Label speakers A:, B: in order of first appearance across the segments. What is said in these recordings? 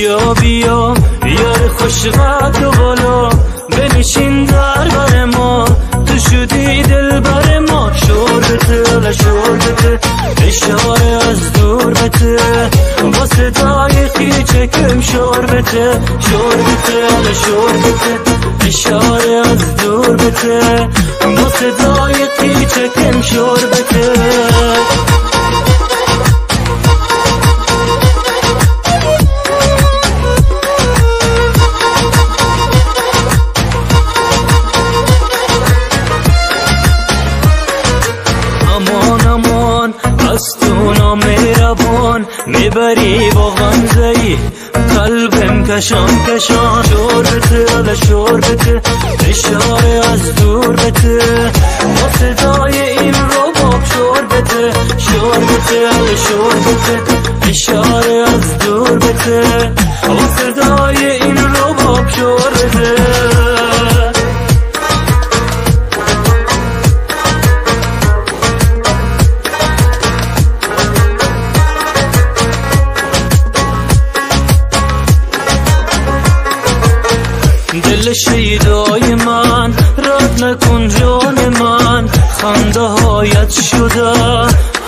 A: بیا بیا یار خوشقد و بالا بنشین در بر ما تو شدی دل بر ما شربته و شربته اشاره از دور بته با صدای خیچکم شربته شربته و شربته اشاره از دور بته با صدای خیچکم شربته از تو نامهربان میبری با غمزه‌ای قلبم کشان کشان شربته و شربته اشاره از دور بته با صدای این رباب شربته شربته و شربته اشاره از دور بته با صدای این رباب شربته دل شیدای من رد نکن جان من خنده هایت شده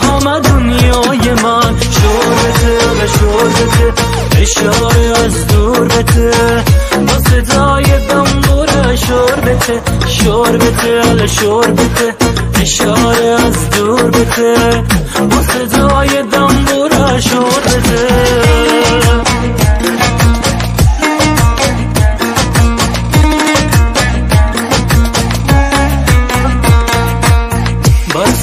A: همه دنیای من شربته و شربته اشاره از دور بته با صدای دنبور شربته شربته و شربته اشاره از دور بته با صدای دنبور شربته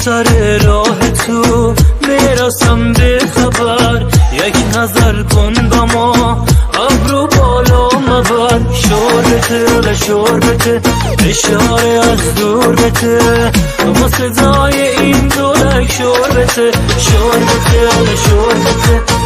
A: سر راه تو میرسم به خبر یک نظر کن با ما ابرو بالا مبر شربته و شربته اشاره از دور بته با صدای این دولک شربته شربته و شربته